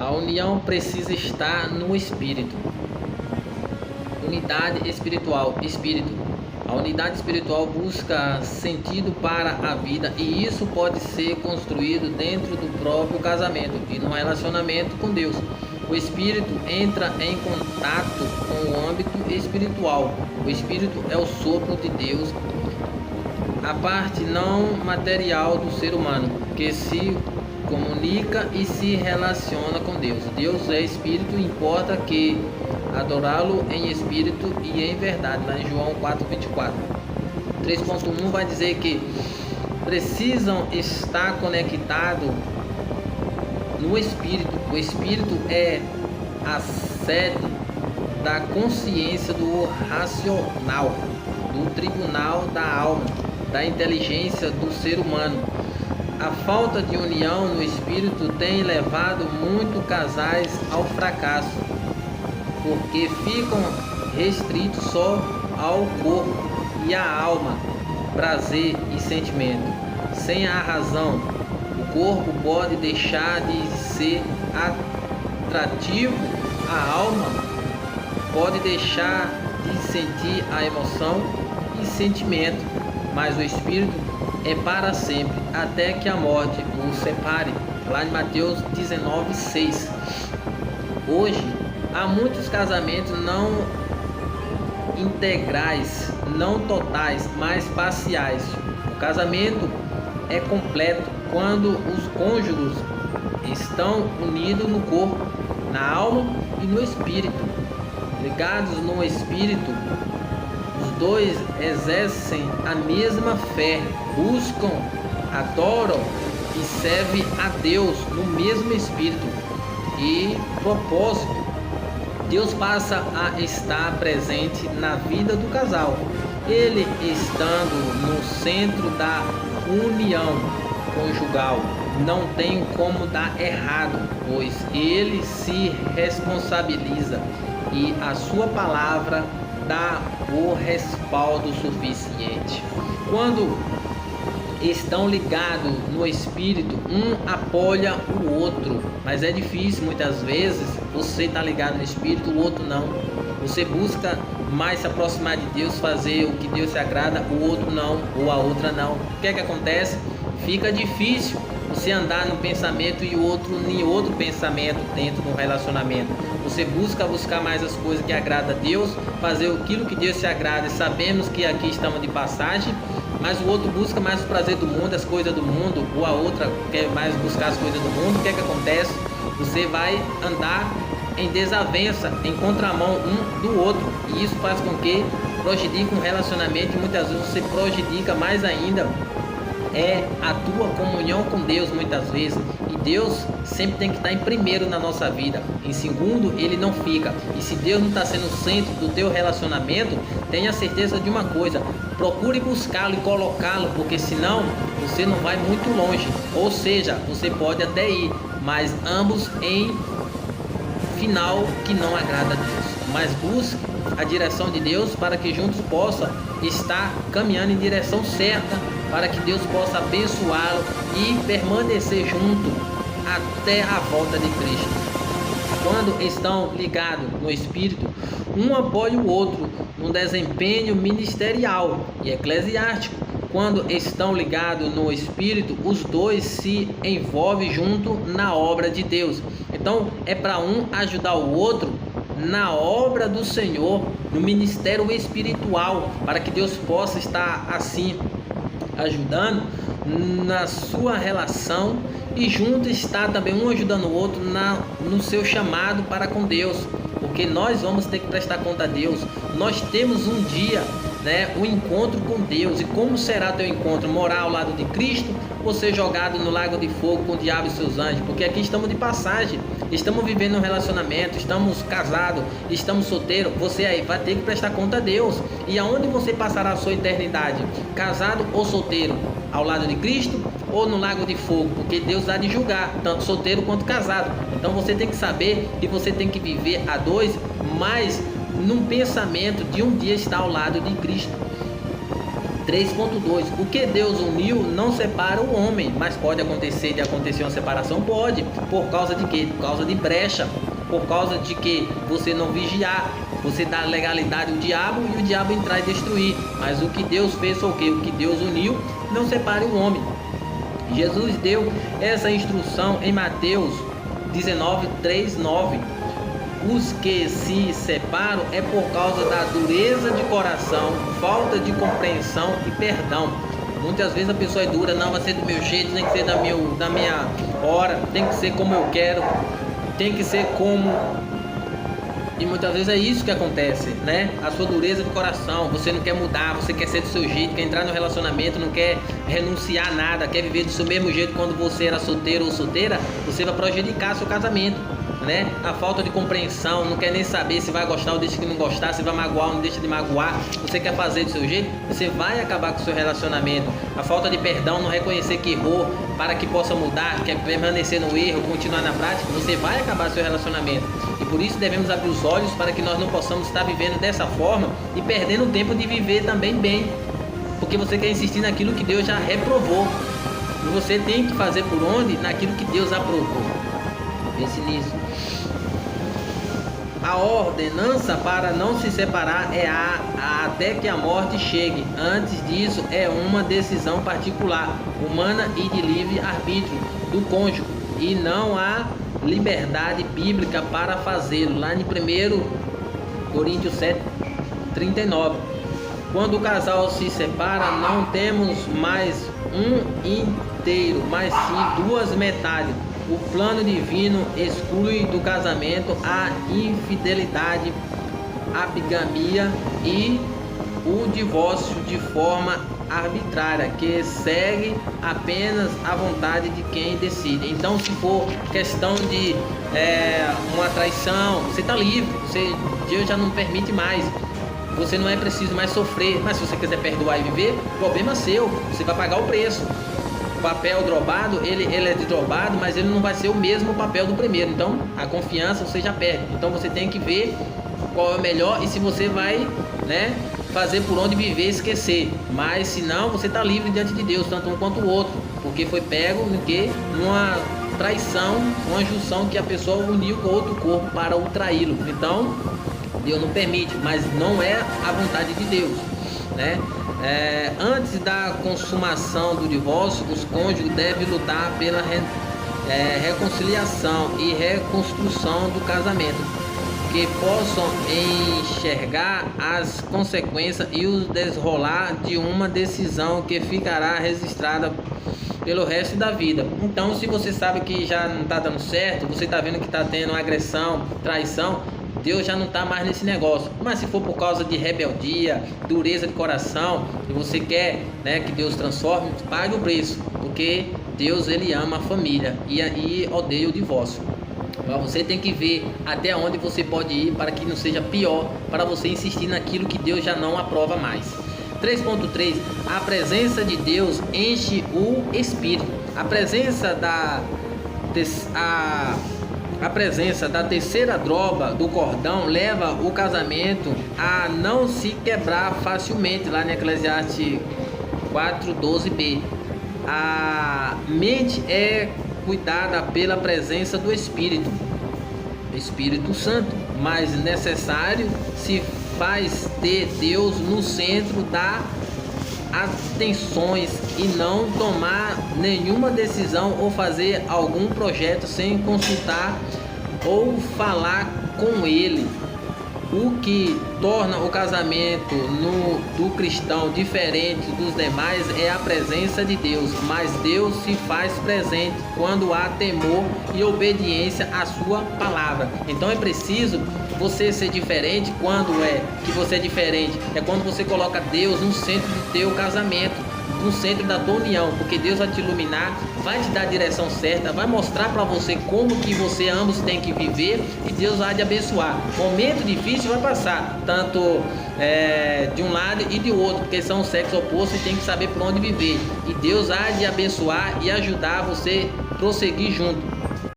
A união precisa estar no espírito. Unidade espiritual, espírito. A unidade espiritual busca sentido para a vida e isso pode ser construído dentro do próprio casamento e no relacionamento com Deus. O espírito entra em contato com o âmbito espiritual. O espírito é o sopro de Deus, a parte não material do ser humano, que se comunica e se relaciona com Deus. Deus é espírito, importa que adorá-lo em espírito e em verdade, lá em João 4:24. 3.1 vai dizer que precisam estar conectados no espírito. O espírito é a sede da consciência do racional, do tribunal da alma, da inteligência do ser humano. A falta de união no espírito tem levado muitos casais ao fracasso, porque ficam restritos só ao corpo e à alma, prazer e sentimento. Sem a razão, o corpo pode deixar de ser atrativo, a alma pode deixar de sentir a emoção e sentimento, mas o espírito é para sempre, até que a morte o separe. Lá em Mateus 19:6. Hoje, há muitos casamentos não integrais, não totais, mas parciais. O casamento é completo quando os cônjuges estão unidos no corpo, na alma e no espírito. Ligados no espírito, os dois exercem a mesma fé, buscam, adoram e servem a Deus no mesmo espírito e propósito. Deus passa a estar presente na vida do casal, ele estando no centro da união conjugal. Não tem como dar errado, pois ele se responsabiliza e a sua palavra dá o respaldo suficiente. Quando estão ligados no espírito, um apoia o outro, mas é difícil muitas vezes você está ligado no espírito, o outro não. Você busca mais se aproximar de Deus, fazer o que Deus se agrada, o outro não, ou a outra não. O que é que acontece? Fica difícil você andar no pensamento e o outro em outro pensamento dentro do relacionamento. Você buscar mais as coisas que agradam a Deus, fazer aquilo que Deus se agrada. Sabemos que aqui estamos de passagem, mas o outro busca mais o prazer do mundo, as coisas do mundo, ou a outra quer mais buscar as coisas do mundo. O que é que acontece? Você vai andar em desavença, em contramão um do outro, e isso faz com que prejudique um relacionamento, e muitas vezes você prejudica mais ainda a tua comunhão com Deus muitas vezes. E Deus sempre tem que estar em primeiro na nossa vida, em segundo ele não fica. E se Deus não está sendo o centro do teu relacionamento, tenha certeza de uma coisa: procure buscá-lo e colocá-lo, porque senão você não vai muito longe. Ou seja, você pode até ir, mas ambos em final que não agrada a Deus. Mas busque a direção de Deus para que juntos possam estar caminhando em direção certa, para que Deus possa abençoá-lo e permanecer junto até a volta de Cristo. Quando estão ligados no Espírito, um apoia o outro no desempenho ministerial e eclesiástico. Quando estão ligados no Espírito, os dois se envolvem junto na obra de Deus. Então é para um ajudar o outro na obra do Senhor, no ministério espiritual, para que Deus possa estar assim ajudando na sua relação, e junto está também um ajudando o outro no seu chamado para com Deus, porque nós vamos ter que prestar conta a Deus. Nós temos um dia, um encontro com Deus. E como será teu encontro? Morar ao lado de Cristo ou ser jogado no lago de fogo com o diabo e seus anjos? Porque aqui estamos de passagem, estamos vivendo um relacionamento, estamos casados, estamos solteiros. Você aí vai ter que prestar conta a Deus. E aonde você passará a sua eternidade? Casado ou solteiro? Ao lado de Cristo ou no lago de fogo? Porque Deus há de julgar, tanto solteiro quanto casado. Então você tem que saber que você tem que viver a dois, mas num pensamento de um dia estar ao lado de Cristo. 3.2. O que Deus uniu não separa o homem, mas pode acontecer uma separação? Pode, Por causa de quê? Por causa de brecha. Por causa de que você não vigiar, você dá legalidade ao diabo e o diabo entrar e destruir. Mas o que Deus fez foi o quê? O que Deus uniu, não separe o homem. Jesus deu essa instrução em Mateus 19, 3, 9. Os que se separam é por causa da dureza de coração, falta de compreensão e perdão. Muitas vezes a pessoa é dura, não vai ser do meu jeito, tem que ser da minha hora, tem que ser como eu quero, tem que ser como... E muitas vezes é isso que acontece, né? A sua dureza de coração, você não quer mudar, você quer ser do seu jeito, quer entrar no relacionamento, não quer renunciar a nada, quer viver do seu mesmo jeito quando você era solteiro ou solteira, você vai prejudicar seu casamento, né? A falta de compreensão, não quer nem saber se vai gostar ou deixa de não gostar, se vai magoar ou não deixa de magoar, você quer fazer do seu jeito, você vai acabar com o seu relacionamento. A falta de perdão, não reconhecer que errou para que possa mudar, quer permanecer no erro, continuar na prática, você vai acabar seu relacionamento. E por isso devemos abrir os olhos para que nós não possamos estar vivendo dessa forma e perdendo o tempo de viver também bem, porque você quer insistir naquilo que Deus já reprovou e você tem que fazer por onde? Naquilo que Deus aprovou. Pense nisso. A ordenança para não se separar é até que a morte chegue. Antes disso é uma decisão particular, humana e de livre arbítrio do cônjuge, e não há liberdade bíblica para fazê-lo. Lá em 1 Coríntios 7, 39. Quando o casal se separa, não temos mais um inteiro, mas sim duas metades. O plano divino exclui do casamento a infidelidade, a bigamia e o divórcio de forma arbitrária, que segue apenas a vontade de quem decide. Então, se for questão de uma traição, você está livre, Deus já não permite mais. Você não é preciso mais sofrer, mas se você quiser perdoar e viver, problema seu, você vai pagar o preço. O papel drobado, ele é desdrobrado, mas ele não vai ser o mesmo papel do primeiro. Então, a confiança você já perde. Então, você tem que ver qual é o melhor e se você vai, né, fazer por onde viver e esquecer. Mas, se não, você está livre diante de Deus, tanto um quanto o outro. Porque foi pego numa traição, uma junção que a pessoa uniu com outro corpo para o traí-lo. Então, Deus não permite, mas não é a vontade de Deus, né? Antes da consumação do divórcio, os cônjuges devem lutar pela reconciliação e reconstrução do casamento, que possam enxergar as consequências e o desenrolar de uma decisão que ficará registrada pelo resto da vida. Então, se você sabe que já não está dando certo, você está vendo que está tendo agressão, traição, Deus já não está mais nesse negócio. Mas se for por causa de rebeldia, dureza de coração, e você quer, né, que Deus transforme, pague o preço, porque Deus, ele ama a família e odeia o divórcio. Mas você tem que ver até onde você pode ir para que não seja pior, para você insistir naquilo que Deus já não aprova mais. 3.3. A presença de Deus enche o espírito. A presença da terceira droga do cordão leva o casamento a não se quebrar facilmente, lá em Eclesiastes 4:12b. A mente é cuidada pela presença do Espírito Santo, mas necessário se faz ter Deus no centro das atenções e não tomar nenhuma decisão ou fazer algum projeto sem consultar ou falar com ele. O que torna o casamento do cristão diferente dos demais é a presença de Deus, mas Deus se faz presente quando há temor e obediência à sua palavra. Então é preciso você ser diferente. Quando é que você é diferente? É quando você coloca Deus no centro do teu casamento, no centro da tua união, porque Deus vai te iluminar, vai te dar a direção certa, vai mostrar para você como que você ambos têm que viver e Deus vai te abençoar. Momento difícil vai passar, tanto de um lado e de outro, porque são sexos opostos e tem que saber por onde viver. E Deus há de abençoar e ajudar você a prosseguir junto.